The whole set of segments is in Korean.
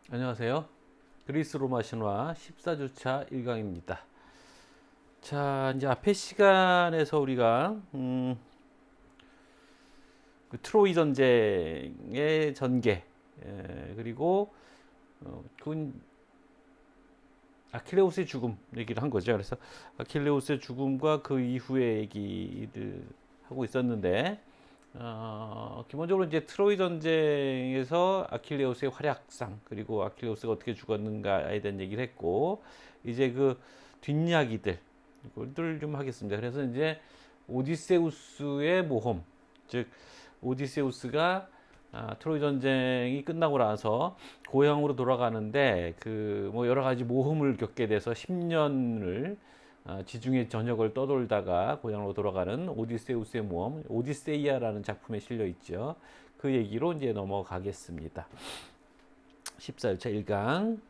안녕하세요. 그리스 로마 신화 14주차 1강입니다. 자, 이제 앞의 시간에서 우리가 그 트로이 전쟁의 전개, 그리고 그건 아킬레우스의 죽음 얘기를 한 거죠. 그래서 아킬레우스의 죽음과 그 이후의 얘기를 하고 있었는데, 기본적으로 이제 트로이 전쟁에서 아킬레우스의 활약상, 그리고 아킬레우스가 어떻게 죽었는가에 대한 얘기를 했고, 이제 그 뒷이야기들 이걸 좀 하겠습니다. 그래서 이제 오디세우스의 모험, 즉 오디세우스가 트로이 전쟁이 끝나고 나서 고향으로 돌아가는데 그 뭐 여러 가지 모험을 겪게 돼서 10년을 지중해 전역을 떠돌다가 고향으로 돌아가는 오디세우스의 모험, 오디세이아라는 작품에 실려 있죠. 그 얘기로 이제 넘어가겠습니다. 14일차 1강.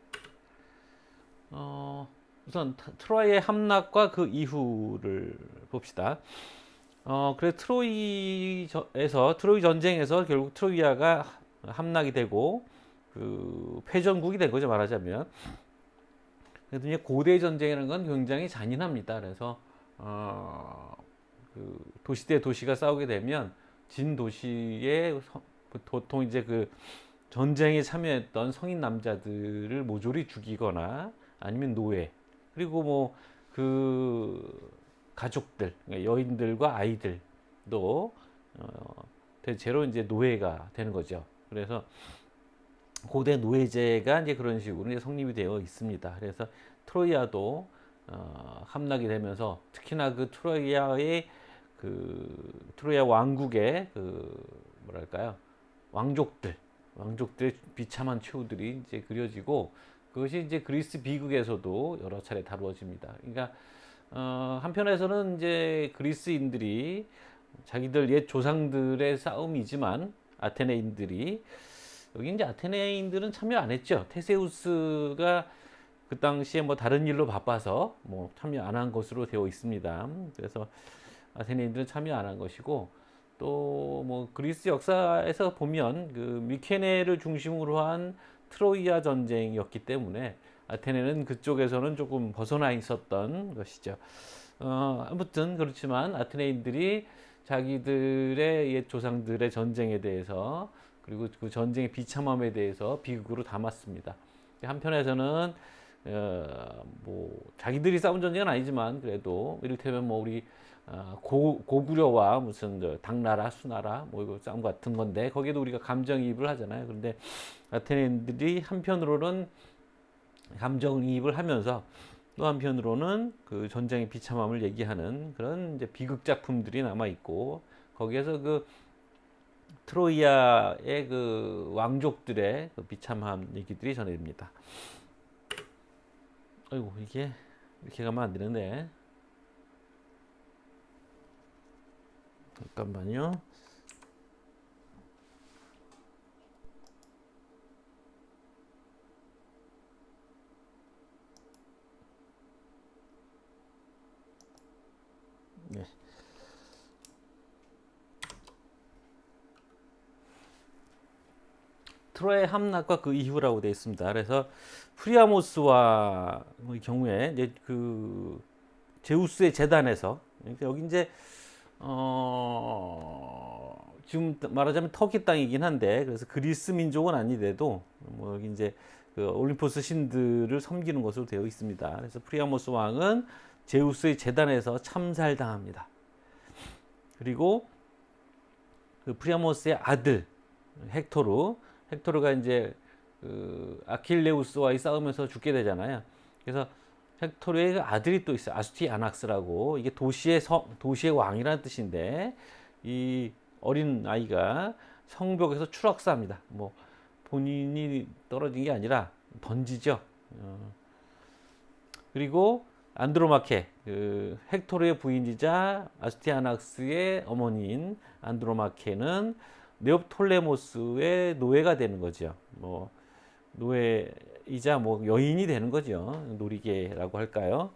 우선 트로이의 함락과 그 이후를 봅시다. 그래 트로이 전쟁에서 결국 트로이아가 함락이 되고 그 패전국이 된 거죠, 말하자면. 그래도 이제 고대 전쟁이라는 건 굉장히 잔인합니다. 그래서 그 도시 대 도시가 싸우게 되면 진 도시에 보통 이제 그 전쟁에 참여했던 성인 남자들을 모조리 죽이거나 아니면 노예, 그리고 뭐 그 가족들, 그러니까 여인들과 아이들도 대체로 이제 노예가 되는 거죠. 그래서 고대 노예제가 이제 그런 식으로 이제 성립이 되어 있습니다. 그래서 트로이아도 함락이 되면서 특히나 그 트로이아 왕국의 그 뭐랄까요, 왕족들의 비참한 최후들이 이제 그려지고, 그것이 이제 그리스 비극에서도 여러 차례 다루어집니다. 그러니까 한편에서는 이제 그리스인들이 자기들 옛 조상들의 싸움이지만 아테네인들이, 여기 이제 아테네인들은 참여 안 했죠. 테세우스가 그 당시에 뭐 다른 일로 바빠서 뭐 참여 안 한 것으로 되어 있습니다. 그래서 아테네인들은 참여 안 한 것이고, 또 뭐 그리스 역사에서 보면 그 미케네를 중심으로 한 트로이아 전쟁이었기 때문에 아테네는 그쪽에서는 조금 벗어나 있었던 것이죠. 아무튼 그렇지만 아테네인들이 자기들의 옛 조상들의 전쟁에 대해서, 그리고 그 전쟁의 비참함에 대해서 비극으로 담았습니다. 한편에서는 뭐 자기들이 싸운 전쟁은 아니지만 그래도 이를테면 뭐 우리 고구려와 무슨 당나라, 수나라 뭐 이거 싸움 같은 건데, 거기에도 우리가 감정이입을 하잖아요. 그런데 아테네인들이 한편으로는 감정이입을 하면서 또 한편으로는 그 전쟁의 비참함을 얘기하는 그런 이제 비극 작품들이 남아 있고, 거기에서 그 트로이아의 그 왕족들의 그 비참한 얘기들이 전해집니다. 아이고, 이게 이렇게 가면 안 되는데, 잠깐만요. 네. 트로이의 함락과 그 이후라고 되어 있습니다. 그래서 프리아모스와 경우에 이제 그 제우스의 재단에서, 여기 이제 지금 말하자면 터키 땅이긴 한데, 그래서 그리스 민족은 아니래도 뭐 여기 이제 그 올림포스 신들을 섬기는 것으로 되어 있습니다. 그래서 프리아모스 왕은 제우스의 재단에서 참살당합니다. 그리고 그 프리아모스의 아들 헥토르가 이제 그 아킬레우스와의 싸움에서 죽게 되잖아요. 그래서 헥토르의 그 아들이 또 있어요. 아스티아낙스라고. 이게 도시의 왕이라는 뜻인데, 이 어린 아이가 성벽에서 추락사합니다. 뭐 본인이 떨어진 게 아니라 던지죠. 그리고 안드로마케, 그 헥토르의 부인이자 아스티아낙스의 어머니인 안드로마케는 네옵톨레모스의 노예가 되는 거죠. 뭐 노예이자 뭐 여인이 되는 거죠. 놀이개라고 할까요?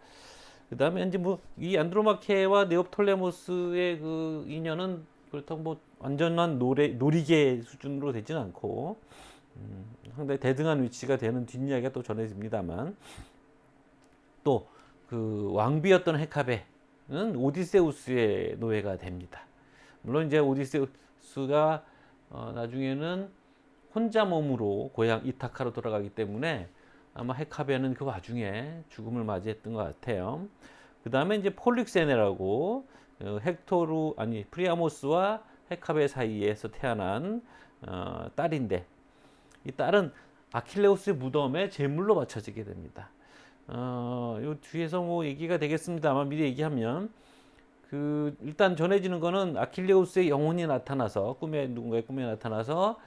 그다음에 이제 뭐 이 안드로마케와 네옵톨레모스의 그 인연은 그렇다고 뭐 완전한 놀이개 수준으로 되지는 않고, 상당히 대등한 위치가 되는 뒷이야기가 또 전해집니다만, 또 그 왕비였던 헤카베는 오디세우스의 노예가 됩니다. 물론 이제 오디세우스가 나중에는 혼자 몸으로 고향 이타카로 돌아가기 때문에 아마 헤카베는 그 와중에 죽음을 맞이했던 것 같아요. 그 다음에 이제 폴릭세네라고 프리아모스와 헤카베 사이에서 태어난 딸인데, 이 딸은 아킬레우스의 무덤에 제물로 바쳐지게 됩니다. 요 뒤에서 뭐 얘기가 되겠습니다만 미리 얘기하면, 일단 전해지는 거는 아킬레우스의 영혼이 나타나서 누군가의 꿈에 나타나서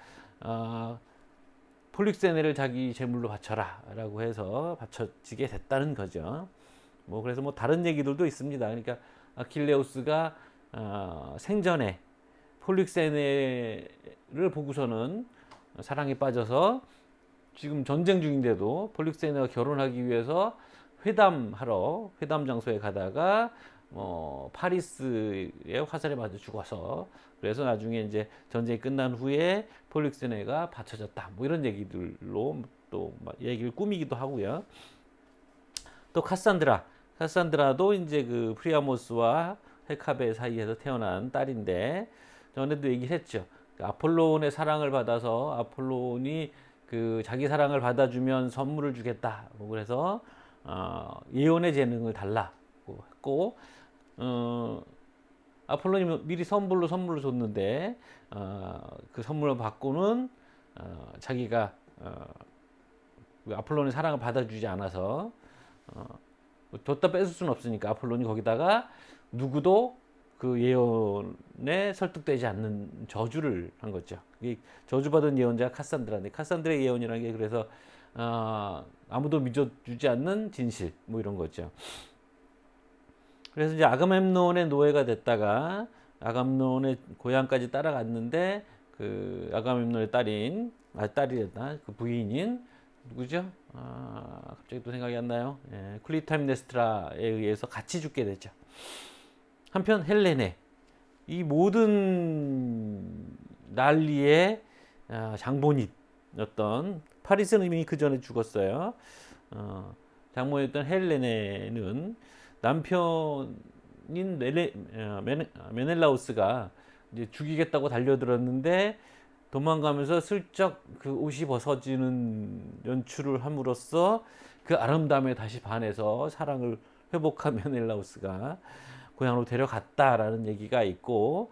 폴릭세네를 자기 제물로 바쳐라라고 해서 바쳐지게 됐다는 거죠. 뭐 그래서 뭐 다른 얘기들도 있습니다. 그러니까 아킬레우스가 생전에 폴릭세네를 보고서는 사랑에 빠져서 지금 전쟁 중인데도 폴릭세네와 결혼하기 위해서 회담 장소에 가다가 파리스의 화살에 맞아 죽어서, 그래서 나중에 이제 전쟁이 끝난 후에 폴릭세네가 바쳐졌다, 뭐 이런 얘기들로 또 얘기를 꾸미기도 하고요. 또 카산드라도 이제 그 프리아모스와 헤카베 사이에서 태어난 딸인데, 전에도 얘기를 했죠. 아폴론의 사랑을 받아서 아폴론이 그 자기 사랑을 받아주면 선물을 주겠다, 뭐 그래서 예언의 재능을 달라고 했고, 아폴론이 미리 선물로 줬는데 그 선물을 받고는 자기가 아폴론의 사랑을 받아주지 않아서 줬다 뺏을 수는 없으니까 아폴론이 거기다가 누구도 그 예언에 설득되지 않는 저주를 한 거죠. 저주받은 예언자가 카산드라인데, 카산드라의 예언이라는 게 그래서 아무도 믿어주지 않는 진실, 뭐 이런 거죠. 그래서 이제 아가멤논의 노예가 됐다가 아감논의 고향까지 따라갔는데, 그 아가멤논의 딸이랬다, 그 부인인 누구죠? 갑자기 또 생각이 안 나요. 클리타임네스트라에 의해서 같이 죽게 되죠. 한편 헬레네, 이 모든 난리의 장본인이었던, 파리스는 이미 그 전에 죽었어요. 장본이었던 헬레네는 남편인 메넬라우스가 이제 죽이겠다고 달려들었는데, 도망가면서 슬쩍 그 옷이 벗어지는 연출을 함으로써 그 아름다움에 다시 반해서 사랑을 회복한 메넬라우스가 고향으로 데려갔다라는 얘기가 있고,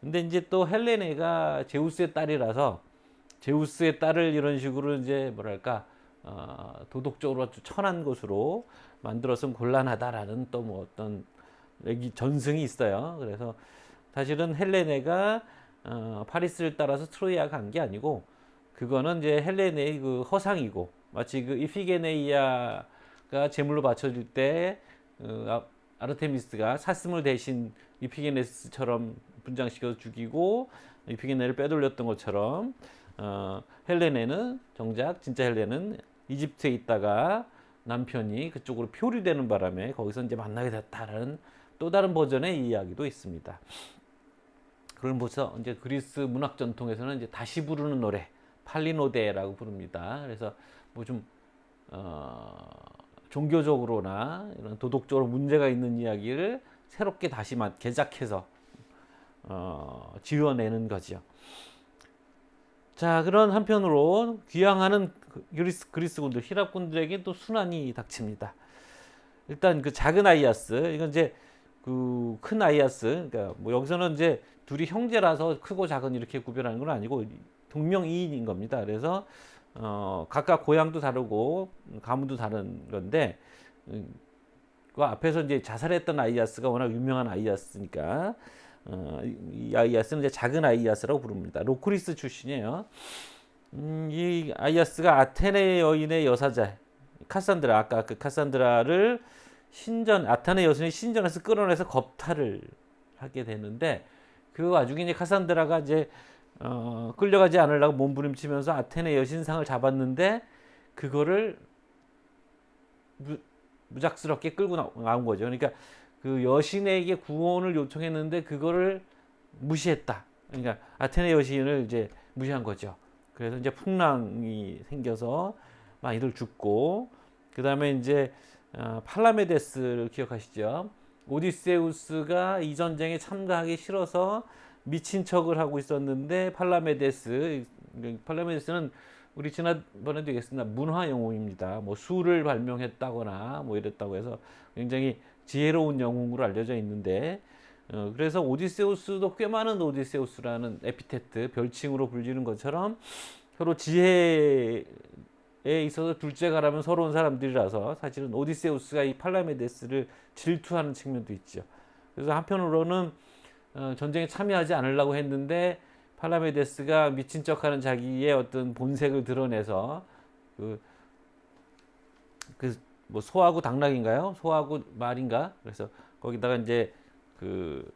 근데 이제 또 헬레네가 제우스의 딸이라서 제우스의 딸을 이런 식으로 이제 뭐랄까 도덕적으로 아주 천한 것으로 만들어서는 곤란하다라는 또 뭐 어떤 얘기 전승이 있어요. 그래서 사실은 헬레네가 파리스를 따라서 트로이아 간 게 아니고, 그거는 이제 헬레네의 그 허상이고, 마치 그 이피게네이아가 제물로 바쳐질 때 아르테미스가 사슴을 대신 이피게네스처럼 분장시켜서 죽이고 이피게네를 빼돌렸던 것처럼, 헬레네는 정작 진짜 헬레는 이집트에 있다가 남편이 그쪽으로 표류되는 바람에 거기서 이제 만나게 됐다라는 또 다른 버전의 이야기도 있습니다. 그걸 보서 이제 그리스 문학 전통에서는 이제 다시 부르는 노래, 팔리노데라고 부릅니다. 그래서 뭐 좀 종교적으로나 이런 도덕적으로 문제가 있는 이야기를 새롭게 다시 개작해서 지어내는 거죠. 자, 그런 한편으로 귀향하는 그리스군들, 히랍군들에게 또 순환이 닥칩니다. 일단 그 작은 아이아스, 이건 이제 그 큰 아이아스, 그러니까 뭐 여기서는 이제 둘이 형제라서 크고 작은 이렇게 구별하는 건 아니고 동명이인인 겁니다. 그래서 각각 고향도 다르고 가문도 다른 건데, 그 앞에서 이제 자살했던 아이아스가 워낙 유명한 아이아스니까 이 아이아스는 이제 작은 아이아스라고 부릅니다. 로크리스 출신이에요. 이 아이아스가 아테네 여인의 여사자 카산드라, 아까 그 카산드라를 아테네 여신이 신전에서 끌어내서 겁탈을 하게 되는데, 그 와중에 이제 카산드라가 이제 끌려가지 않으려고 몸부림치면서 아테네 여신상을 잡았는데, 그거를 무작스럽게 끌고 나온 거죠. 그러니까 그 여신에게 구원을 요청했는데 그거를 무시했다. 그러니까 아테네 여신을 이제 무시한 거죠. 그래서 이제 풍랑이 생겨서 많이들 죽고, 그 다음에 이제 팔라메데스를 기억하시죠? 오디세우스가 이 전쟁에 참가하기 싫어서 미친 척을 하고 있었는데 팔라메데스는 우리 지난번에도 얘기했습니다. 문화 영웅입니다. 뭐 수를 발명했다거나 뭐 이랬다고 해서 굉장히 지혜로운 영웅으로 알려져 있는데, 그래서 오디세우스도 꽤 많은 오디세우스라는 에피테트 별칭으로 불리는 것처럼 서로 지혜에 있어서 둘째가라면 서러운 사람들이라서 사실은 오디세우스가 이 팔라메데스를 질투하는 측면도 있죠. 그래서 한편으로는 전쟁에 참여하지 않으려고 했는데 팔라메데스가 미친 척하는 자기의 어떤 본색을 드러내서 뭐 소하고 당락인가요? 소하고 말인가? 그래서 거기다가 이제 그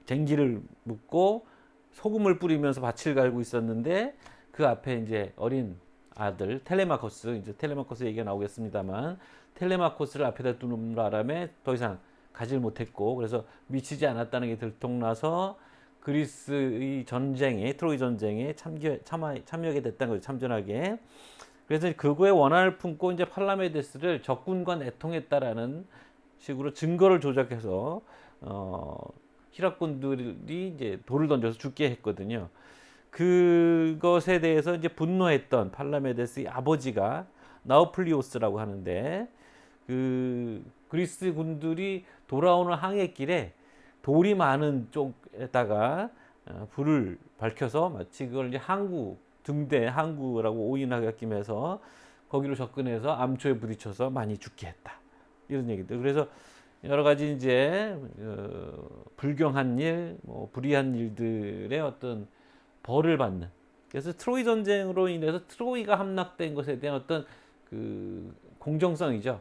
쟁기를 묶고 소금을 뿌리면서 밭을 갈고 있었는데 그 앞에 이제 어린 아들 텔레마코스, 이제 텔레마코스 얘기가 나오겠습니다만, 텔레마코스를 앞에다 두는 바람에 더 이상 가지를 못했고, 그래서 미치지 않았다는 게 들통나서 그리스의 전쟁에, 트로이 전쟁에 참여하게 됐다는 거죠. 참전하게. 그래서 그거에 원한을 품고 이제 팔라메데스를 적군과 내통했다라는 식으로 증거를 조작해서 히락군들이 이제 돌을 던져서 죽게 했거든요. 그것에 대해서 이제 분노했던 팔라메데스의 아버지가 나우플리오스라고 하는데, 그 그리스 군들이 돌아오는 항해길에 돌이 많은 쪽에다가 불을 밝혀서 마치 그걸 이제 항구, 등대 항구라고 오인하게 끼면서 거기로 접근해서 암초에 부딪혀서 많이 죽게 했다, 이런 얘기들. 그래서 여러 가지 이제 불경한 일, 뭐 불의한 일들의 어떤 벌을 받는. 그래서 트로이 전쟁으로 인해서 트로이가 함락된 것에 대한 어떤 그 공정성이죠.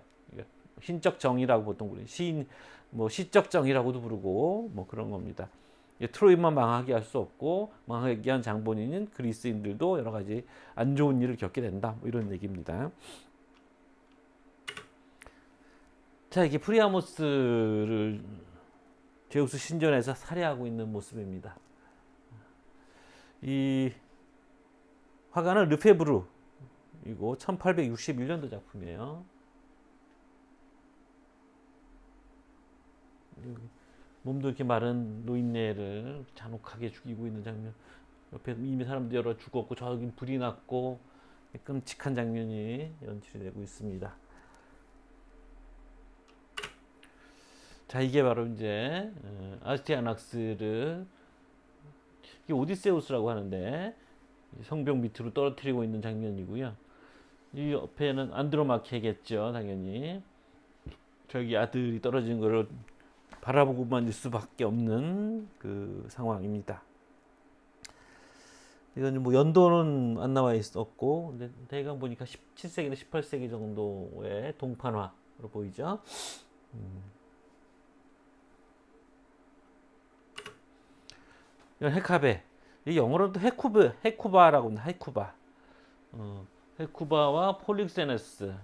신적 정의라고 보통 부르는 뭐 시적 정의라고도 부르고 뭐 그런 겁니다. 트로이만 망하게 할 수 없고 망하게 한 장본인인 그리스인들도 여러 가지 안 좋은 일을 겪게 된다, 뭐 이런 얘기입니다. 자, 이게 프리아모스를 제우스 신전에서 살해하고 있는 모습입니다. 이 화가는 르페브르이고 1861년도 작품이에요. 몸도 이렇게 마른 노인네를 잔혹하게 죽이고 있는 장면. 옆에 이미 사람들 여러 죽었고 저기 불이 났고 끔찍한 장면이 연출이 되고 있습니다. 자, 이게 바로 이제 아스티아낙스를, 이게 오디세우스라고 하는데 성벽 밑으로 떨어뜨리고 있는 장면이고요. 이 옆에는 안드로마케겠죠, 당연히. 저기 아들이 떨어진 거를 바라보고만 있을 수밖에 없는 그 상황입니다. 이건 뭐 연도는 안 나와 있었고, 근데 대강 보니까 17세기나 18세기 정도의 동판화로 보이죠. 이건 헤카베. 이 영어로도 헤쿠바라고 합니다. 헤쿠바. 헤쿠바와 폴릭세네스예요.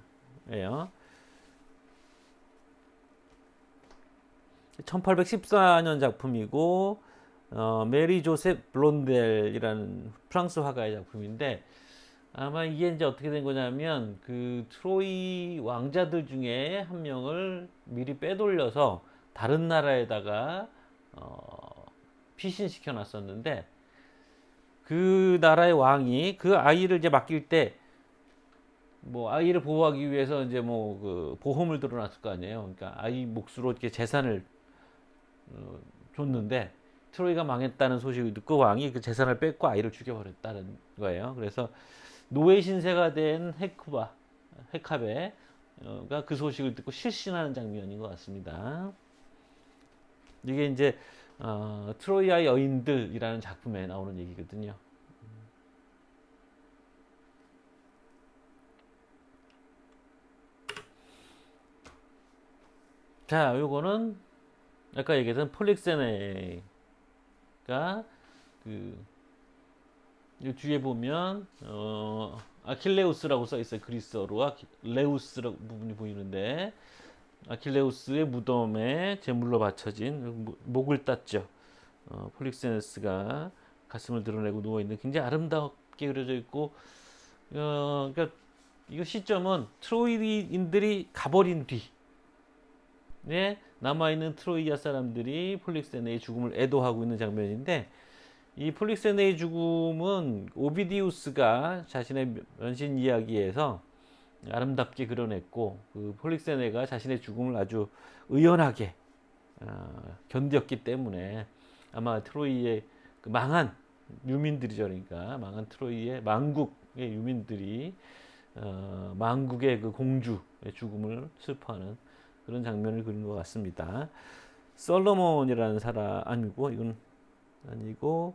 1814년 작품이고 메리 조셉 블론델이라는 프랑스 화가의 작품인데, 아마 이게 이제 어떻게 된 거냐면 그 트로이 왕자들 중에 한 명을 미리 빼돌려서 다른 나라에다가 피신시켜 놨었는데, 그 나라의 왕이 그 아이를 이제 맡길 때 뭐 아이를 보호하기 위해서 이제 뭐 그 보험을 들어놨을 거 아니에요. 그러니까 아이 몫으로 이렇게 재산을 줬는데 트로이가 망했다는 소식을 듣고 왕이 그 재산을 뺏고 아이를 죽여버렸다는 거예요. 그래서 노예 신세가 된 헤카베가 그 소식을 듣고 실신하는 장면인 것 같습니다. 이게 이제 트로이아의 여인들이라는 작품에 나오는 얘기거든요. 자, 요거는 아까 얘기했던 폴릭세네가 그 뒤에 보면 아킬레우스라고 써 있어요. 그리스어로 레우스라고 부분이 보이는데, 아킬레우스의 무덤에 제물로 바쳐진 목을 땄죠. 폴릭세네스가 가슴을 드러내고 누워 있는 굉장히 아름답고 아름답게 그려져 있고, 그러니까 이거 시점은 트로이인들이 가버린 뒤에 남아있는 트로이아 사람들이 폴릭세네의 죽음을 애도하고 있는 장면인데, 이 폴릭세네의 죽음은 오비디우스가 자신의 변신 이야기에서 아름답게 그려냈고, 그 폴릭세네가 자신의 죽음을 아주 의연하게 견뎠기 때문에 아마 트로이의 그 망한 유민들이죠. 그러니까 망한 트로이의 망국의 유민들이 망국의 그 공주의 죽음을 슬퍼하는 그런 장면을 그린 것 같습니다. 솔로몬이라는 사람 아니고, 이건 아니고,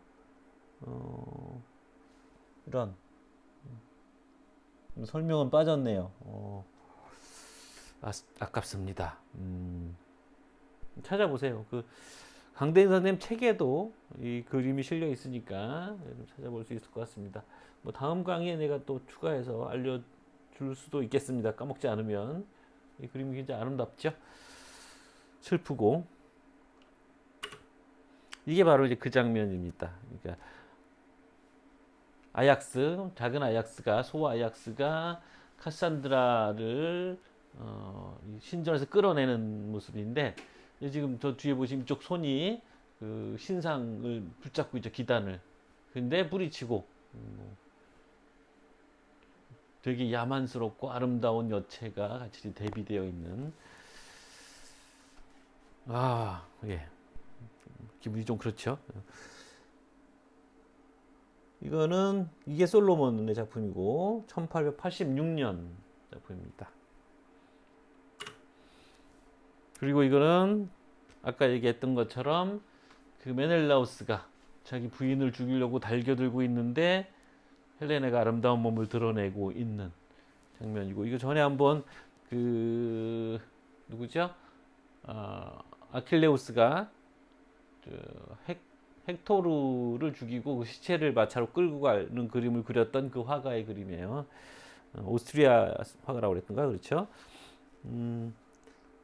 이런 설명은 빠졌네요. 아깝습니다. 찾아보세요. 그 강대인 선생님 책에도 이 그림이 실려 있으니까 찾아볼 수 있을 것 같습니다. 뭐 다음 강의에 내가 또 추가해서 알려줄 수도 있겠습니다. 까먹지 않으면. 이 그림이 굉장히 아름답죠? 슬프고. 이게 바로 이제 그 장면입니다. 그러니까 아약스, 작은 아약스가, 소아 아약스가 카산드라를 신전에서 끌어내는 모습인데, 지금 저 뒤에 보시면 이쪽 손이 그 신상을 붙잡고 있죠, 기단을. 근데 뿌리치고 되게 야만스럽고 아름다운 여체가 같이 대비되어 있는, 예, 기분이 좀 그렇죠. 이게 솔로몬의 작품이고 1886년 작품입니다. 그리고 이거는 아까 얘기했던 것처럼 그 메넬라우스가 자기 부인을 죽이려고 달겨들고 있는데 헬레네가 아름다운 몸을 드러내고 있는 장면이고, 이거 전에 한번 그 누구죠? 아킬레우스가 헥토르를 죽이고 그 시체를 마차로 끌고 가는 그림을 그렸던 그 화가의 그림이에요. 오스트리아 화가라고 그랬던가, 그렇죠?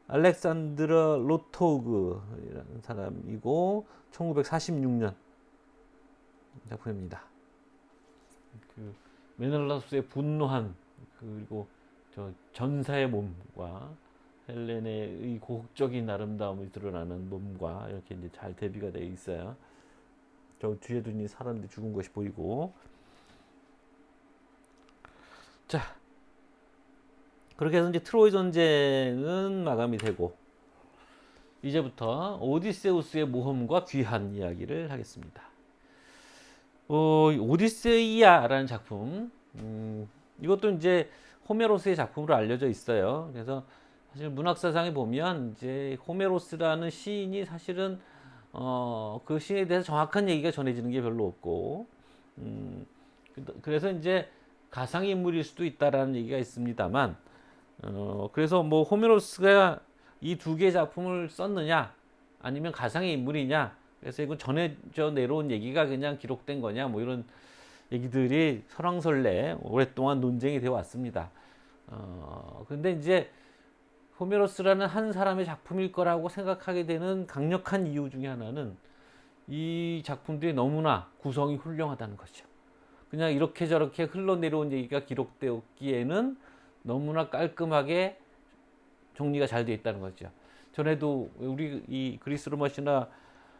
알렉산드르 로토그라는 사람이고 1946년 작품입니다. 그 메넬라우스의 분노한, 그리고 저 전사의 몸과 헬레네의 고혹적인 아름다움이 드러나는 몸과 이렇게 이제 잘 대비가 되어 있어요. 저 뒤에도 있는 사람들이 죽은 것이 보이고. 자, 그렇게 해서 이제 트로이 전쟁은 마감이 되고, 이제부터 오디세우스의 모험과 귀환 이야기를 하겠습니다. 오디세이아라는 작품, 이것도 이제 호메로스의 작품으로 알려져 있어요. 그래서 사실 문학사상에 보면 이제 호메로스라는 시인이 사실은 그 시에 대해서 정확한 얘기가 전해지는 게 별로 없고, 그래서 이제 가상인물일 수도 있다라는 얘기가 있습니다만, 그래서 뭐 호메로스가 이 두 개의 작품을 썼느냐 아니면 가상의 인물이냐, 그래서 이거 전해져 내려온 얘기가 그냥 기록된 거냐, 뭐 이런 얘기들이 설왕설래 오랫동안 논쟁이 되어 왔습니다. 근데 이제 호메로스라는 한 사람의 작품일 거라고 생각하게 되는 강력한 이유 중에 하나는 이 작품들이 너무나 구성이 훌륭하다는 거죠. 그냥 이렇게 저렇게 흘러내려온 얘기가 기록되었기에는 너무나 깔끔하게 정리가 잘 되어 있다는 거죠. 전에도 우리 이 그리스 로마 신화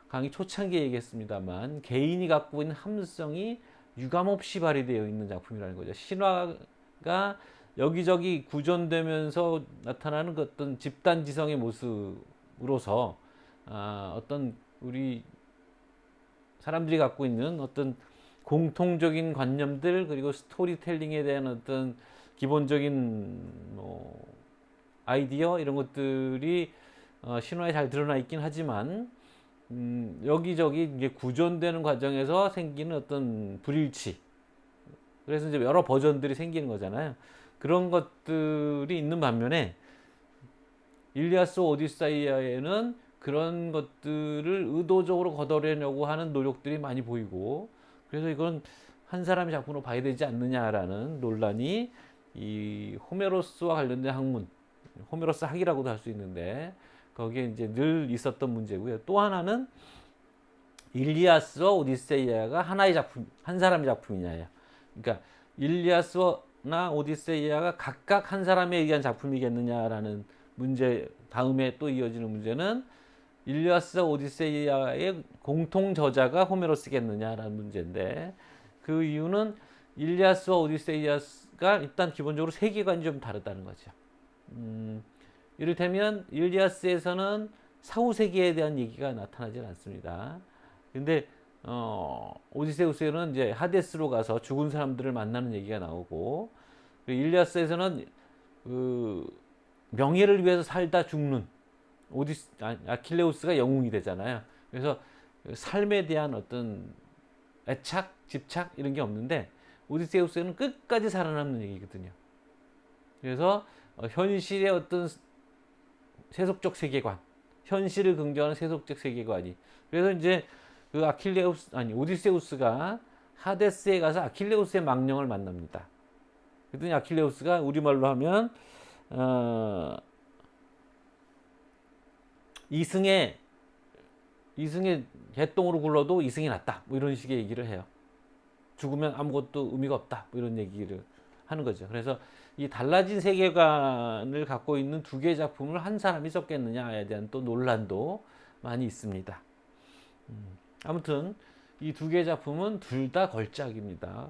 강의 초창기에 얘기했습니다만, 개인이 갖고 있는 함성이 유감없이 발휘되어 있는 작품이라는 거죠. 신화가 여기저기 구전되면서 나타나는 그 어떤 집단지성의 모습으로서 어떤 우리 사람들이 갖고 있는 어떤 공통적인 관념들, 그리고 스토리텔링에 대한 어떤 기본적인 뭐 아이디어, 이런 것들이 신화에 잘 드러나 있긴 하지만, 여기저기 이제 구전되는 과정에서 생기는 어떤 불일치, 그래서 이제 여러 버전들이 생기는 거잖아요. 그런 것들이 있는 반면에 일리아스 오디세이아에는 그런 것들을 의도적으로 걷어내려고 하는 노력들이 많이 보이고, 그래서 이건 한 사람의 작품으로 봐야 되지 않느냐라는 논란이 이 호메로스와 관련된 학문, 호메로스 학이라고도 할 수 있는데, 거기에 이제 늘 있었던 문제고요. 또 하나는 일리아스와 오디세이아가 하나의 작품, 한 사람의 작품이냐예요. 그러니까 일리아스나 오디세이아가 각각 한 사람에 의한 작품이겠느냐라는 문제 다음에 또 이어지는 문제는 일리아스와 오디세이아의 공통 저자가 호메로스겠느냐라는 문제인데 그 이유는 일리아스와 오디세이아가 일단 기본적으로 세계관이 좀 다르다는 거죠. 이를테면 일리아스에서는 사후 세계에 대한 얘기가 나타나질 않습니다. 근데 오디세우스에는 이제 하데스로 가서 죽은 사람들을 만나는 얘기가 나오고 일리아스에서는 그 명예를 위해서 살다 죽는 아킬레우스가 영웅이 되잖아요. 그래서 삶에 대한 어떤 애착, 집착 이런 게 없는데 오디세우스는 끝까지 살아남는 얘기거든요. 그래서 현실의 어떤 세속적 세계관, 현실을 긍정하는 세속적 세계관이. 그래서 이제 그 오디세우스가 하데스에 가서 아킬레우스의 망령을 만납니다. 그랬더니 아킬레우스가 우리말로 하면 이승의 개똥으로 굴러도 이승이 낫다. 뭐 이런 식의 얘기를 해요. 죽으면 아무것도 의미가 없다. 뭐 이런 얘기를 하는 거죠. 그래서 이 달라진 세계관을 갖고 있는 두 개의 작품을 한 사람이 썼겠느냐에 대한 또 논란도 많이 있습니다. 아무튼 이 두 개의 작품은 둘 다 걸작입니다.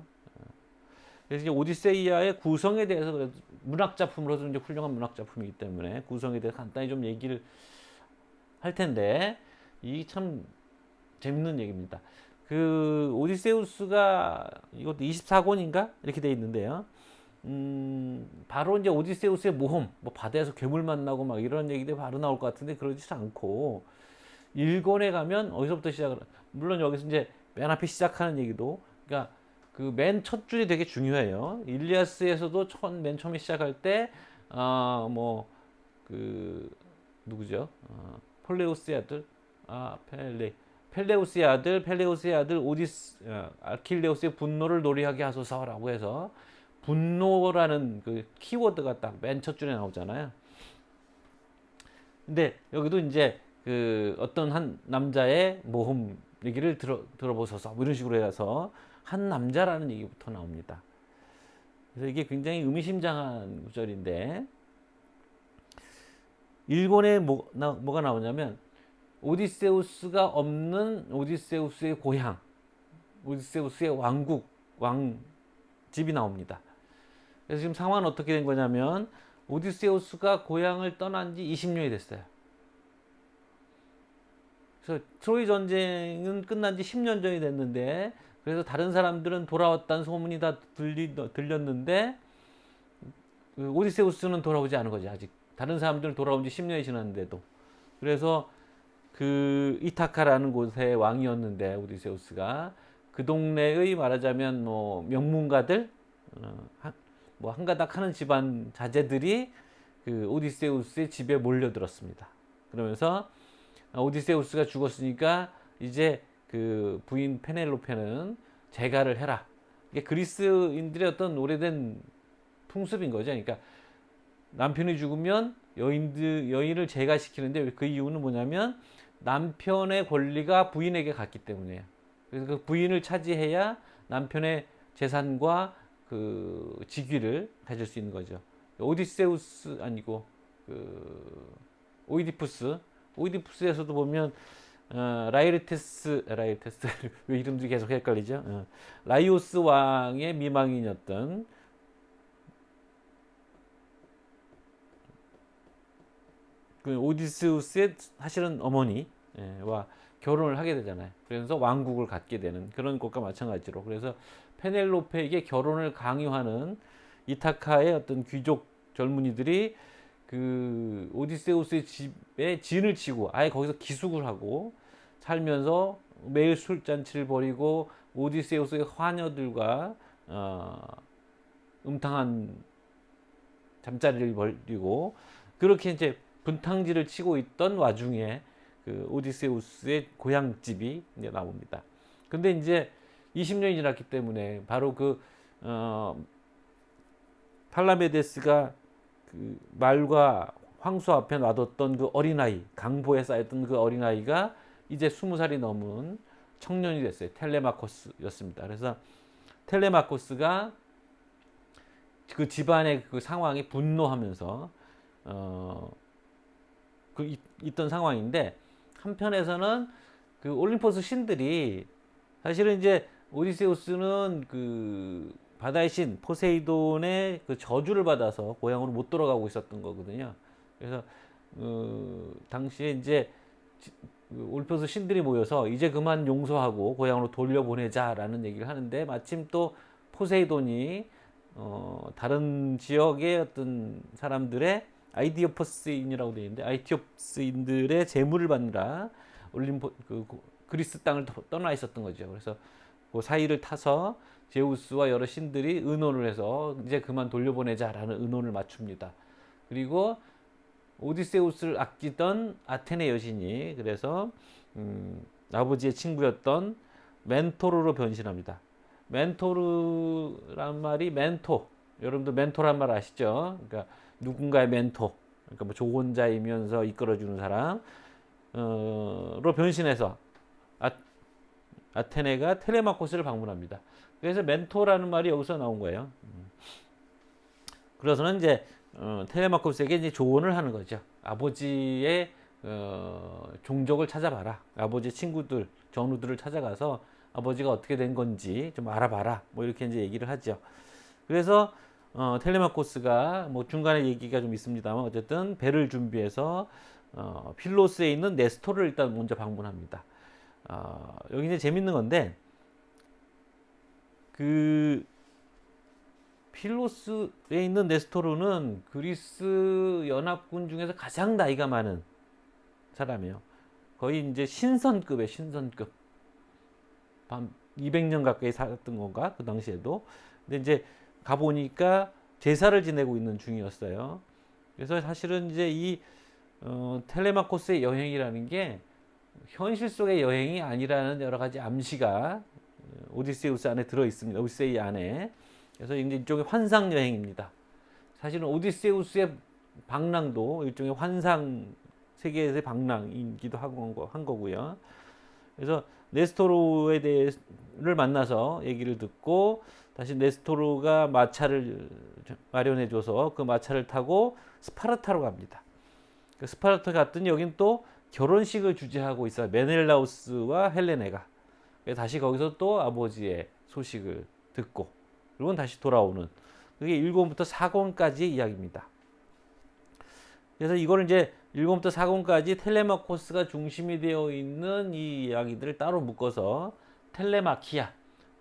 그래서 이제 오디세이아의 구성에 대해서 문학 작품으로서 이제 훌륭한 문학 작품이기 때문에 구성에 대해서 간단히 좀 얘기를 할 텐데 이 참 재밌는 얘기입니다. 그 오디세우스가 이것도 24권인가 이렇게 돼 있는데요. 바로 이제 오디세우스의 모험, 뭐 바다에서 괴물 만나고 막 이런 얘기들이 바로 나올 것 같은데 그러지 않고 1권에 가면 어디서부터 시작을 물론 여기서 이제 맨 앞에 시작하는 얘기도 그러니까 그 맨 첫 줄이 되게 중요해요. 일리아스에서도 맨 처음에 시작할 때 뭐 그 누구죠? 펠레우스의 아들 펠레우스의 아들 아킬레우스의 분노를 노리하게 하소서라고 해서 분노라는 그 키워드가 딱 맨 첫 줄에 나오잖아요. 근데 여기도 이제 그 어떤 한 남자의 모험 얘기를 들어보소서 뭐 이런 식으로 해서 한 남자라는 얘기부터 나옵니다. 그래서 이게 굉장히 의미심장한 구절인데 1권에 뭐가 나오냐면 오디세우스가 없는 오디세우스의 고향, 오디세우스의 왕국, 왕집이 나옵니다. 그래서 지금 상황은 어떻게 된 거냐면 오디세우스가 고향을 떠난 지 20년이 됐어요. 그래서 트로이 전쟁은 끝난 지 10년 전이 됐는데 그래서 다른 사람들은 돌아왔다는 소문이 다 들렸는데 그 오디세우스는 돌아오지 않은 거지 아직. 다른 사람들은 돌아온 지 10년이 지났는데도. 그래서 그 이타카라는 곳의 왕이었는데 오디세우스가 그 동네의 말하자면 뭐 명문가들 뭐 한가닥 하는 집안 자제들이 그 오디세우스의 집에 몰려들었습니다. 그러면서 오디세우스가 죽었으니까 이제 그 부인 페넬로페는 재가를 해라. 이게 그리스인들의 어떤 오래된 풍습인 거죠. 그러니까 남편이 죽으면 여인을 재가시키는데 그 이유는 뭐냐면 남편의 권리가 부인에게 갔기 때문이에요. 그래서 그 부인을 차지해야 남편의 재산과 그 직위를 가질 수 있는 거죠. 오디세우스 아니고 그 오이디푸스에서도 보면 라이르테스 왜 이름들이 계속 헷갈리죠? 라이오스 왕의 미망인이었던 그 오디세우스의 사실은 어머니와 결혼을 하게 되잖아요. 그래서 왕국을 갖게 되는 그런 것과 마찬가지로 그래서 페넬로페에게 결혼을 강요하는 이타카의 어떤 귀족 젊은이들이 그 오디세우스의 집에 진을 치고 아예 거기서 기숙을 하고 살면서 매일 술잔치를 벌이고 오디세우스의 화녀들과 음탕한 잠자리를 벌이고 그렇게 이제 분탕질을 치고 있던 와중에 그 오디세우스의 고향집이 이제 나옵니다. 근데 이제 20년이 지났기 때문에 바로 그 팔라메데스가 그 말과 황소 앞에 놔뒀던 그 어린아이, 강보에 쌓였던 그 어린아이가 이제 20살이 넘은 청년이 됐어요. 텔레마코스였습니다. 그래서 텔레마코스가 그 집안의 그 상황이 분노하면서 있던 상황인데, 한편에서는 그 올림포스 신들이 사실은 이제 오디세우스는 그 바다의 신 포세이돈의 그 저주를 받아서 고향으로 못 돌아가고 있었던 거거든요. 그래서 당시에 이제 그 올림포스 신들이 모여서 이제 그만 용서하고 고향으로 돌려보내자라는 얘기를 하는데, 마침 또 포세이돈이 다른 지역의 어떤 사람들의 아이디오퍼스인이라고 되어 있는데, 아이티오스인들의 재물을 받느라 그리스 땅을 떠나 있었던 거죠. 그래서 그 사이를 타서 제우스와 여러 신들이 의논을 해서 이제 그만 돌려보내자라는 의논을 맞춥니다. 그리고 오디세우스를 아끼던 아테네 여신이 그래서 아버지의 친구였던 멘토르로 변신합니다. 멘토르란 말이 멘토, 여러분들 멘토란 말 아시죠? 그러니까 누군가의 멘토, 그러니까 뭐 조언자이면서 이끌어주는 사람, 로 변신해서 아테네가 텔레마코스를 방문합니다. 그래서 멘토라는 말이 여기서 나온 거예요. 그래서는 이제 텔레마코스에게 이제 조언을 하는 거죠. 아버지의 종족을 찾아봐라. 아버지 친구들, 전우들을 찾아가서 아버지가 어떻게 된 건지 좀 알아봐라. 뭐 이렇게 이제 얘기를 하죠. 그래서 텔레마코스가 뭐 중간에 얘기가 좀 있습니다만 어쨌든 배를 준비해서 필로스에 있는 네스토를 일단 먼저 방문합니다. 여기 이제 재밌는 건데, 그 필로스에 있는 네스토르는 그리스 연합군 중에서 가장 나이가 많은 사람이에요. 거의 이제 신선급의 신선급. 200년 가까이 살았던 건가 그 당시에도. 근데 이제 가보니까 제사를 지내고 있는 중이었어요. 그래서 사실은 이제 이 텔레마코스의 여행이라는 게 현실 속의 여행이 아니라는 여러 가지 암시가 오디세우스 안에 들어 있습니다. 오디세이 안에. 그래서 이제 일종의 환상 여행입니다. 사실은 오디세우스의 방랑도 일종의 환상 세계에서의 방랑이기도 한 거고요. 그래서 네스토르에 대해를 만나서 얘기를 듣고, 다시 네스토르가 마차를 마련해줘서 그 마차를 타고 스파르타로 갑니다. 그 스파르타 갔더니 여긴 또 결혼식을 주재하고 있어요. 메넬라우스와 헬레네가. 다시 거기서 또 아버지의 소식을 듣고, 그리고 다시 돌아오는, 그게 1권부터 4권까지 이야기입니다. 그래서 이거를 이제 1권부터 4권까지 텔레마코스가 중심이 되어 있는 이 이야기들을 따로 묶어서 텔레마키아,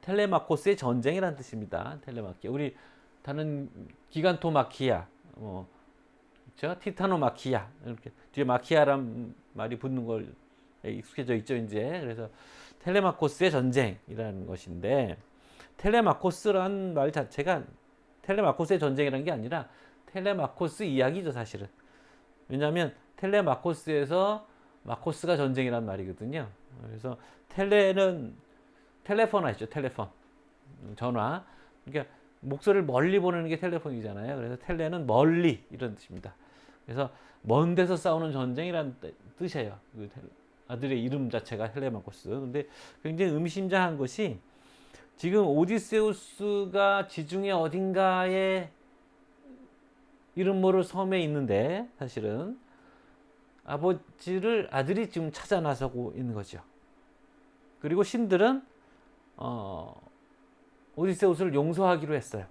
텔레마코스의 전쟁이라는 뜻입니다. 텔레마키아. 우리 다른 기간토마키아, 그렇죠? 티타노마키아, 이렇게 뒤에 마키아란 말이 붙는 걸 익숙해져 있죠, 이제. 그래서 텔레마코스의 전쟁이라는 것인데, 텔레마코스란 말 자체가 텔레마코스의 전쟁이라는 게 아니라 텔레마코스 이야기죠, 사실은. 왜냐하면 텔레마코스에서 마코스가 전쟁이란 말이거든요. 그래서 텔레는 텔레폰 아시죠? 텔레폰, 전화. 그러니까 목소리를 멀리 보내는 게 텔레폰이잖아요. 그래서 텔레는 멀리 이런 뜻입니다. 그래서 먼 데서 싸우는 전쟁이란 뜻이에요. 그 아들의 이름 자체가 텔레마코스. 근데 굉장히 의미심장한 것이, 지금 오디세우스가 지중해 어딘가에 이름 모를 섬에 있는데, 사실은 아들이 지금 찾아 나서고 있는 거죠. 그리고 신들은 오디세우스를 용서하기로 했어요.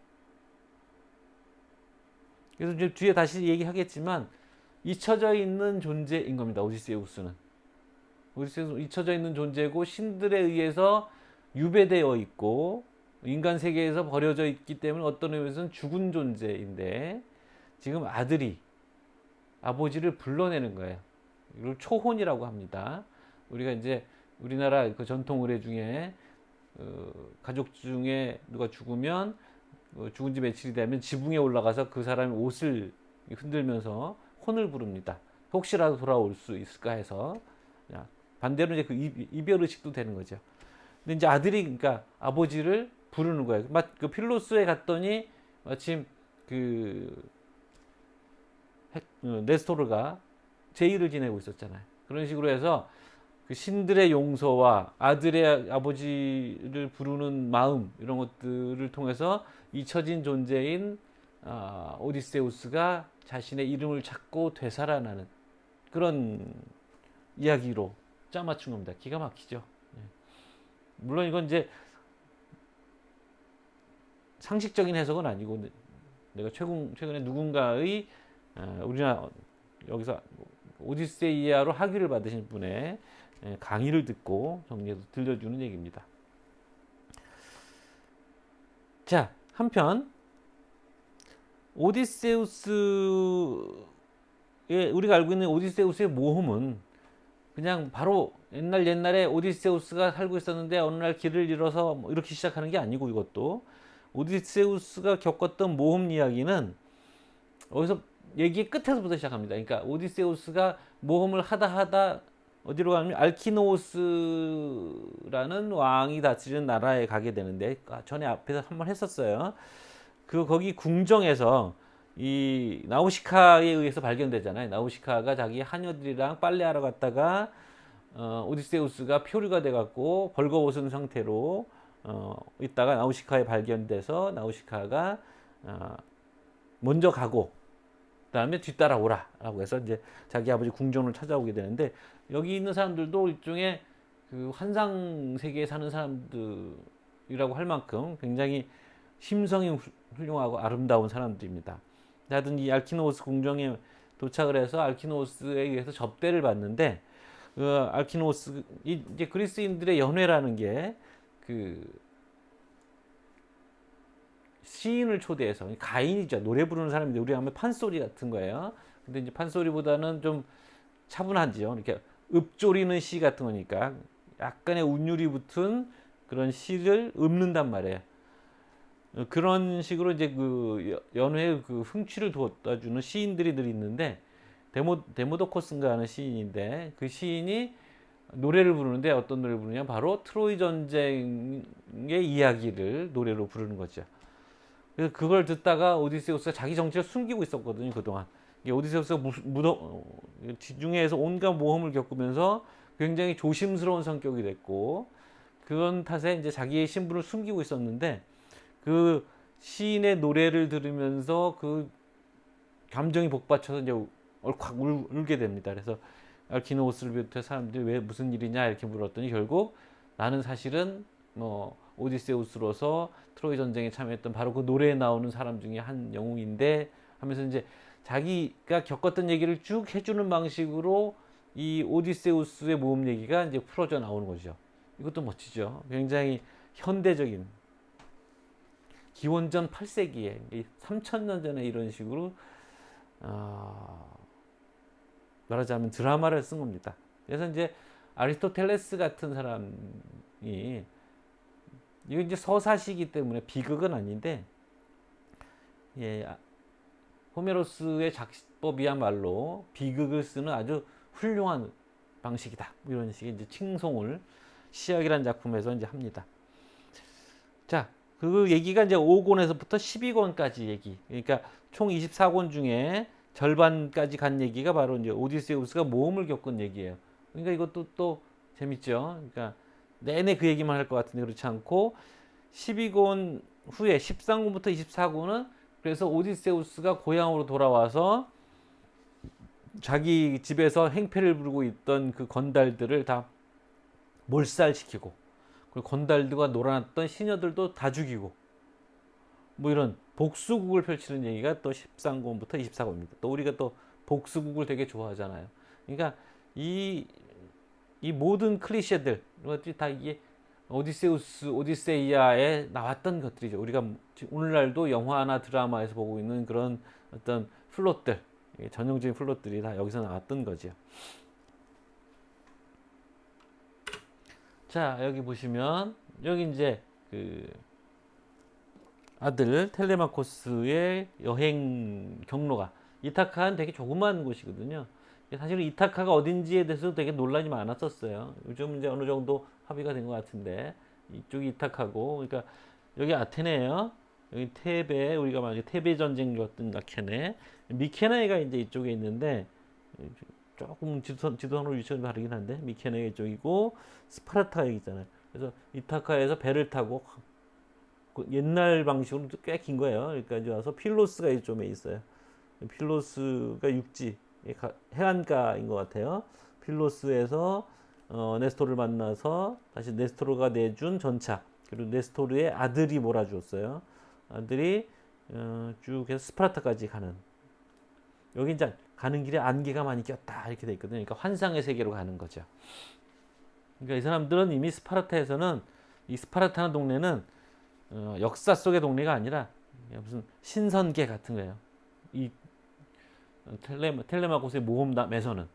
그래서 이제 뒤에 다시 얘기하겠지만 잊혀져 있는 존재인 겁니다. 오디세우스는 잊혀져 있는 존재고, 신들에 의해서 유배되어 있고 인간 세계에서 버려져 있기 때문에 어떤 의미에서는 죽은 존재인데, 지금 아들이 아버지를 불러내는 거예요. 이걸 초혼이라고 합니다. 우리가 이제 우리나라 그 전통 의례 중에 가족 중에 누가 죽으면 죽은 지 며칠이 되면 지붕에 올라가서 그 사람의 옷을 흔들면서 혼을 부릅니다. 혹시라도 돌아올 수 있을까 해서. 반대로 이제 그 이별 의식도 되는 거죠. 근데 이제 아들이, 그러니까 아버지를 부르는 거예요. 그 필로스에 갔더니 마침 네스토르가 제의를 지내고 있었잖아요. 그런 식으로 해서 그 신들의 용서와 아들의 아버지를 부르는 마음 이런 것들을 통해서 잊혀진 존재인 오디세우스가 자신의 이름을 찾고 되살아나는 그런 이야기로 짜맞춘 겁니다. 기가 막히죠. 물론 이건 이제 상식적인 해석은 아니고 내가 최근에 누군가의 우리나라 여기서 오디세이아로 학위를 받으신 분의 강의를 듣고 정리해서 들려주는 얘기입니다. 자, 한편 우리가 알고 있는 오디세우스의 모험은 그냥 바로 옛날에 오디세우스가 살고 있었는데 어느 날 길을 잃어서 뭐 이렇게 시작하는 게 아니고, 이것도 오디세우스가 겪었던 모험 이야기는 어디서 얘기의 끝에서부터 시작합니다. 그러니까 오디세우스가 모험을 하다 어디로 가냐면 알키노우스라는 왕이 다스리는 나라에 가게 되는데, 전에 앞에서 한번 했었어요. 거기 궁정에서 이 나우시카에 의해서 발견되잖아요. 나우시카가 자기 하녀들이랑 빨래하러 갔다가 오디세우스가 표류가 돼갖고 벌거벗은 상태로 있다가 나우시카에 발견돼서 나우시카가 먼저 가고 그다음에 뒤따라오라라고 해서 이제 자기 아버지 궁정을 찾아오게 되는데, 여기 있는 사람들도 일종의 그 환상 세계에 사는 사람들이라고 할 만큼 굉장히 심성이 훌륭하고 아름다운 사람들입니다. 하여튼 이 알키노우스 궁정에 도착을 해서 알키노우스에 의해서 접대를 받는데, 알키노우스 이제 그리스인들의 연회라는 게 그 시인을 초대해서, 가인이죠. 노래 부르는 사람인데 우리 하면 판소리 같은 거예요. 근데 이제 판소리보다는 좀 차분하지요. 이렇게 읊조리는 시 같은 거니까 약간의 운율이 붙은 그런 시를 읊는단 말이에요. 그런 식으로 이제 그 연회에 그 흥취를 돋아주는 시인들이 늘 있는데, 데모도코스인가 하는 시인인데, 그 시인이 노래를 부르는데 어떤 노래를 부르냐, 바로 트로이 전쟁의 이야기를 노래로 부르는 거죠. 그래서 그걸 듣다가 오디세우스가 자기 정체를 숨기고 있었거든요, 그동안. 오디세우스가 지중해에서 온갖 모험을 겪으면서 굉장히 조심스러운 성격이 됐고, 그런 탓에 이제 자기의 신분을 숨기고 있었는데, 그 시인의 노래를 들으면서 그 감정이 복받쳐서 이제 얼콱 울게 됩니다. 그래서 알키노우스를 비롯해 사람들이 왜 무슨 일이냐 이렇게 물었더니, 결국 나는 사실은 뭐 오디세우스로서 트로이 전쟁에 참여했던 바로 그 노래에 나오는 사람 중에 한 영웅인데 하면서 이제 자기가 겪었던 얘기를 쭉 해주는 방식으로 이 오디세우스의 모험 얘기가 이제 풀어져 나오는 거죠. 이것도 멋지죠. 굉장히 현대적인, 기원전 8세기에 3000년 전에 이런 식으로 말하자면 드라마를 쓴 겁니다. 그래서 이제 아리스토텔레스 같은 사람이, 이거 이제 서사시기 때문에 비극은 아닌데, 호메로스의 작시법이야말로 비극을 쓰는 아주 훌륭한 방식이다. 이런 식의 이제 칭송을 시약이라는 작품에서 이제 합니다. 자, 그 얘기가 이제 5권에서부터 12권까지 얘기. 그러니까 총 24권 중에 절반까지 간 얘기가 바로 이제 오디세우스가 모험을 겪은 얘기예요. 그러니까 이것도 또 재밌죠. 그러니까 내내 그 얘기만 할 것 같은데 그렇지 않고, 12권 후에 13권부터 24권은 그래서 오디세우스가 고향으로 돌아와서 자기 집에서 행패를 부르고 있던 그 건달들을 다 몰살시키고, 그리고 건달들과 놀아났던 시녀들도 다 죽이고, 뭐 이런 복수국을 펼치는 얘기가 또 13권부터 24권입니다. 또 우리가 또 복수국을 되게 좋아하잖아요. 그러니까 이 모든 클리셰들, 이것들이 다 이게 오디세우스, 오디세이아에 나왔던 것들이죠. 우리가 오늘날도 영화나 드라마에서 보고 있는 그런 어떤 플롯들, 전형적인 플롯들이 다 여기서 나왔던 거죠. 자, 여기 보시면 여기 이제 그 아들 텔레마코스의 여행 경로가, 이타카는 되게 조그만 곳이거든요. 사실은 이타카가 어딘지에 대해서 되게 논란이 많았었어요. 요즘 이제 어느 정도 합의가 된 것 같은데, 이쪽이 이타카고, 그러니까 여기 아테네예요. 여기 테베, 우리가 만약에 테베 전쟁이었던 아테네, 미케나이가 이제 이쪽에 있는데, 조금 지도상으로 위치가 다르긴 한데 미케네가 이쪽이고 스파르타가 여기 있잖아요. 그래서 이타카에서 배를 타고 그 옛날 방식으로 꽤 긴 거예요. 그러니까 이제 와서 필로스가 이쪽에 있어요. 필로스가 육지 해안가인 것 같아요. 필로스에서 네스토를 만나서 다시 네스토르가 내준 전차 그리고 네스토르의 아들이 몰아주었어요. 아들이 쭉 해서 스파르타까지 가는 여기 이제 가는 길에 안개가 많이 꼈다 이렇게 돼 있거든요. 그러니까 환상의 세계로 가는 거죠. 그러니까 이 사람들은 이미 스파르타에서는 이 스파르타는 동네는 역사 속의 동네가 아니라 무슨 신선계 같은 거예요. 이 텔레마코스의 모험담에서는.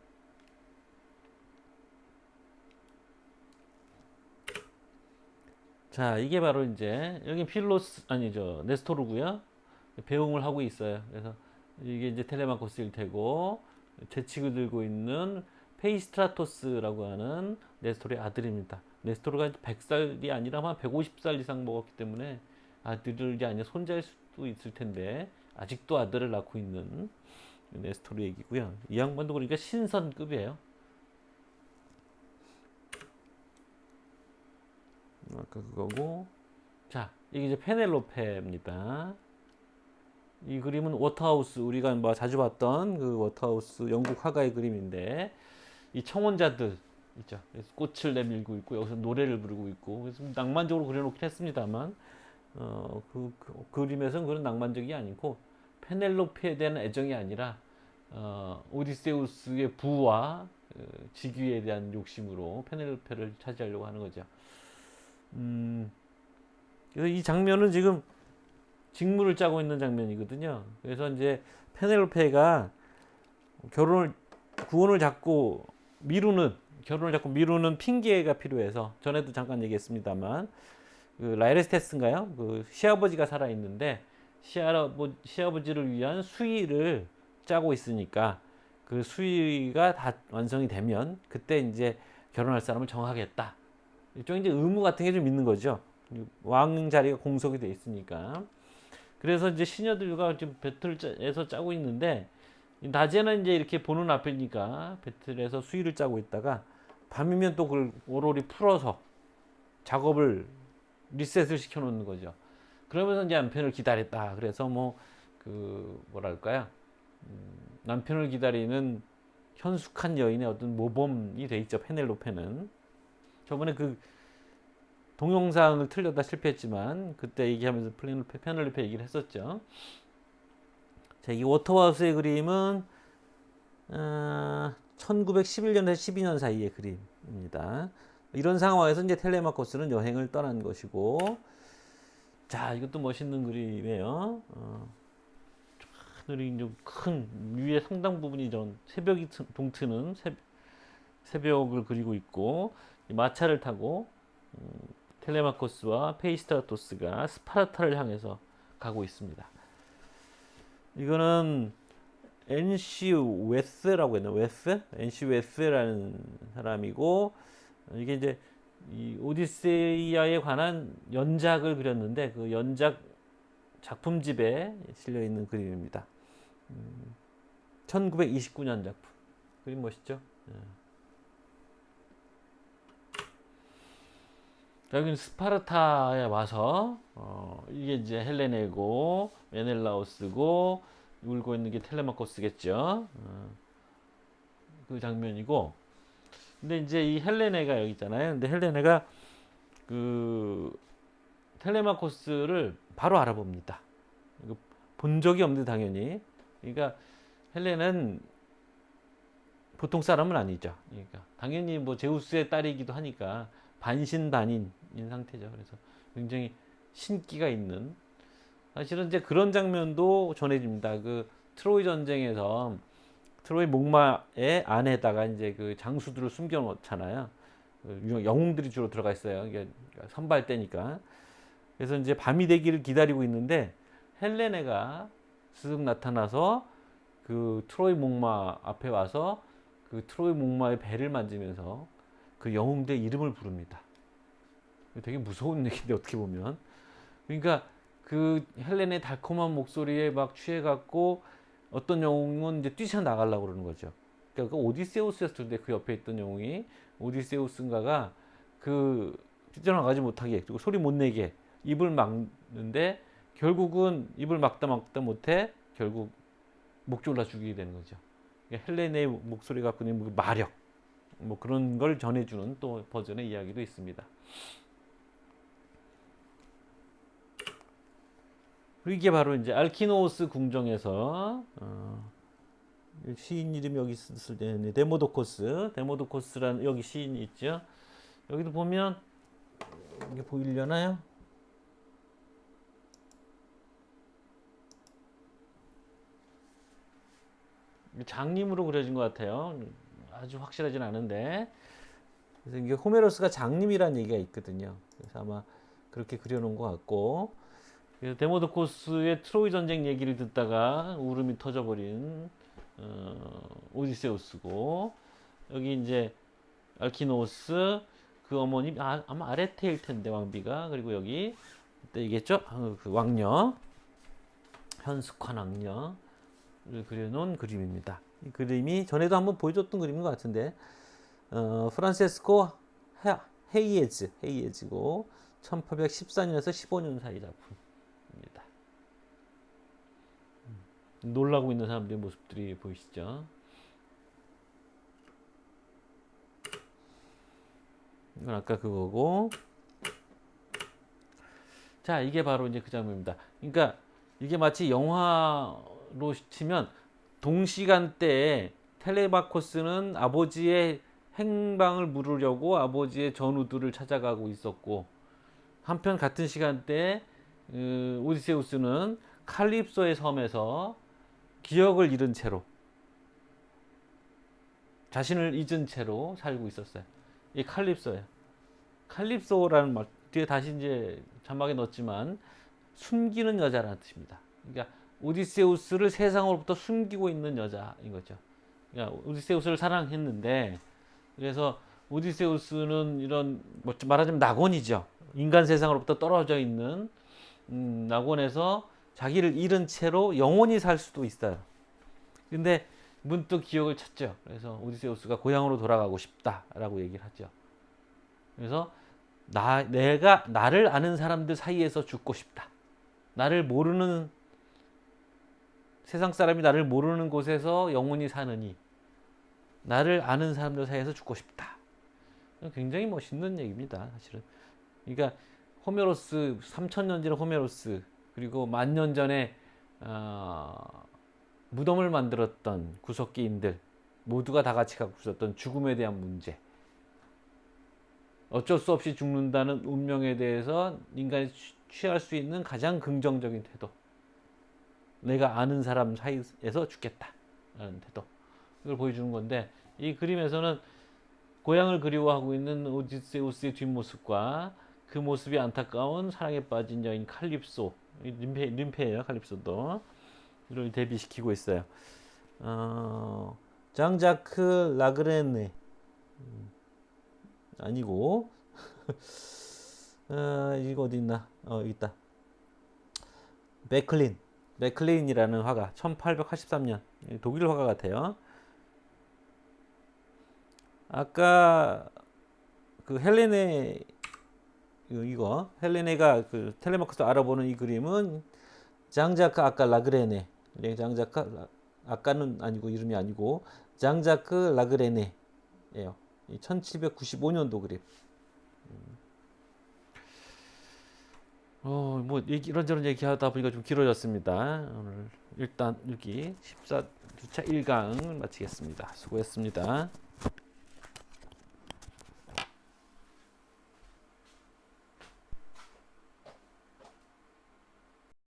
자, 이게 바로 이제 여기 필로스 아니죠 네스토르고요. 배웅을 하고 있어요. 그래서 이게 이제 텔레마코스일 테고 제칙을 들고 있는 페이스트라토스라고 하는 네스토르의 아들입니다. 네스토르가 100살이 아니라 한 150살 이상 먹었기 때문에 아들이 아니라 손자일 수도 있을 텐데 아직도 아들을 낳고 있는 네스토르 얘기고요. 이 양반도 그러니까 신선급이에요. 아까 그거고. 자, 이게 이제 페넬로페입니다. 이 그림은 워터하우스 우리가 뭐 자주 봤던 그 워터하우스 영국 화가의 그림인데 이 청혼자들 있죠. 그래서 꽃을 내밀고 있고 여기서 노래를 부르고 있고 그래서 낭만적으로 그려놓긴 했습니다만 그 그림에서는 그런 낭만적이 아니고 페넬로페에 대한 애정이 아니라 오디세우스의 부와 직위에 대한 욕심으로 페넬로페를 차지하려고 하는 거죠. 그래서 이 장면은 지금 직무를 짜고 있는 장면이거든요. 그래서 이제 페넬로페가 결혼을 자꾸 미루는 핑계가 필요해서 전에도 잠깐 얘기했습니다만 그 라이레스테스인가요? 그 시아버지가 살아 있는데 시아버지를 위한 수의를 짜고 있으니까 그 수의가 다 완성이 되면 그때 이제 결혼할 사람을 정하겠다. 일종의 이제 의무 같은 게 좀 있는 거죠. 왕 자리가 공석이 돼 있으니까. 그래서 이제 시녀들과 지금 배틀에서 짜고 있는데 낮에는 이제 이렇게 보는 앞이니까 배틀에서 수위를 짜고 있다가 밤이면 또 그걸 오롯이 풀어서 작업을 리셋을 시켜 놓는 거죠. 그러면서 이제 남편을 기다렸다. 그래서 뭐 그 뭐랄까요? 남편을 기다리는 현숙한 여인의 어떤 모범이 돼 있죠. 페넬로페는. 저번에 그 동영상을 틀려다 실패했지만 그때 얘기하면서 페넬로페 얘기를 했었죠. 자, 이 워터하우스의 그림은 1911년에서 12년 사이의 그림입니다. 이런 상황에서 이제 텔레마코스는 여행을 떠난 것이고, 자, 이것도 멋있는 그림이에요. 하늘이 좀 큰 위에 상당 부분이 전 새벽이 동트는 새벽을 그리고 있고 마차를 타고 텔레마코스와 페이스트라토스가 스파르타를 향해서 가고 있습니다. 이거는 NC 웨스라고 했나? NC 웨스라는 사람이고 이게 이제 이 오디세이아에 관한 연작을 그렸는데 그 연작 작품집에 실려 있는 그림입니다. 1929년 작품. 그림 멋있죠? 여기는 스파르타에 와서 이게 이제 헬레네고 메넬라오스고 울고 있는 게 텔레마코스겠죠. 그 장면이고. 근데 이제 이 헬레네가 여기 있잖아요. 근데 헬레네가 그 텔레마코스를 바로 알아봅니다. 본 적이 없는데 당연히. 그러니까 헬레는 보통 사람은 아니죠. 그러니까 당연히 뭐 제우스의 딸이기도 하니까 반신반인인 상태죠. 그래서 굉장히 신기가 있는 사실은 이제 그런 장면도 전해집니다. 그 트로이 전쟁에서 트로이 목마의 안에다가 이제 그 장수들을 숨겨 놓잖아요. 영웅들이 주로 들어가 있어요. 이게 선발대니까. 그래서 이제 밤이 되기를 기다리고 있는데 헬레네가 스슥 나타나서 그 트로이 목마 앞에 와서 그 트로이 목마의 배를 만지면서 그 영웅들의 이름을 부릅니다. 되게 무서운 얘기인데 어떻게 보면. 그러니까 그 헬렌의 달콤한 목소리에 막 취해갖고 어떤 영웅은 이제 뛰쳐나가려고 그러는 거죠. 그러니까 그 오디세우스였을 텐데 그 옆에 있던 영웅이 오디세우스인가가 그 뛰어나가지 못하게 그리고 소리 못 내게 입을 막는데 결국은 입을 막다 못해 결국 목 졸라 죽이게 되는 거죠. 그러니까 헬렌의 목소리가 갖고 있는 마력 뭐 그런 걸 전해주는 또 버전의 이야기도 있습니다. 그리고 이게 바로 이제 알키노우스 궁정에서 시인 이름이 여기 있을 때는 데모도코스라는 여기 시인이 있죠. 여기도 보면 이게 보이려나요? 장님으로 그려진 것 같아요. 아주 확실하진 않은데. 그래서 이게 호메로스가 장님이라는 얘기가 있거든요. 그래서 아마 그렇게 그려놓은 것 같고. 그래서 데모도코스의 트로이 전쟁 얘기를 듣다가 울음이 터져버린 오디세우스고, 여기 이제 알키노우스 그 어머님 아마 아레테일 텐데 왕비가, 그리고 여기 그때 얘기했죠. 그 왕녀 현숙한 왕녀를 그려놓은 그림입니다. 이 그림이 전에도 한번 보여줬던 그림인 것 같은데 프란세스코 헤이에즈고 1814년에서 15년 사이 작품입니다. 놀라고 있는 사람들의 모습들이 보이시죠? 이건 아까 그거고. 자, 이게 바로 이제 그 장면입니다. 그러니까 이게 마치 영화로 치면 동시간대에 텔레마코스는 아버지의 행방을 물으려고 아버지의 전우들을 찾아가고 있었고, 한편 같은 시간대에 오디세우스는 칼립소의 섬에서 기억을 잃은 채로, 자신을 잊은 채로 살고 있었어요. 이 칼립소예요. 칼립소라는 말 뒤에 다시 이제 자막에 넣었지만 숨기는 여자라는 뜻입니다. 그러니까 오디세우스를 세상으로부터 숨기고 있는 여자인 거죠. 그러니까 오디세우스를 사랑했는데, 그래서 오디세우스는 이런 뭐 말하자면 낙원이죠. 인간 세상으로부터 떨어져 있는 낙원에서 자기를 잃은 채로 영원히 살 수도 있어요. 근데 문득 기억을 찾죠. 그래서 오디세우스가 고향으로 돌아가고 싶다라고 얘기를 하죠. 그래서 내가 나를 아는 사람들 사이에서 죽고 싶다. 나를 모르는 세상 사람이 나를 모르는 곳에서 영원히 사느니 나를 아는 사람들 사이에서 죽고 싶다. 굉장히 멋있는 얘기입니다, 사실은. 그러니까 호메로스 3000년 전의 호메로스, 그리고 10,000년 전에 무덤을 만들었던 구석기인들 모두가 다 같이 갖고 있었던 죽음에 대한 문제, 어쩔 수 없이 죽는다는 운명에 대해서 인간이 취할 수 있는 가장 긍정적인 태도, 내가 아는 사람 사이에서 죽겠다라는 태도, 이걸 보여주는 건데, 이 그림에서는 고향을 그리워하고 있는 오디세우스의 뒷모습과 그 모습이 안타까운 사랑에 빠진 여인 칼립소, 림페예요, 칼립소도. 이를 대비시키고 있어요. 장자크 라그레네 아니고 이거 어디 있나? 여기 있다. 맥클린이라는 화가 1883년 독일 화가 같아요. 아까 그 헬레네가 그 텔레마코스 알아보는 이 그림은 장자크 아까 라그레네, 장자크 아까는 아니고 이름이 아니고 장자크 라그레네예요. 1795년도 그림. 뭐 이런저런 얘기하다 보니까 좀 길어졌습니다. 오늘 일단 여기 14주차 1강을 마치겠습니다. 수고했습니다.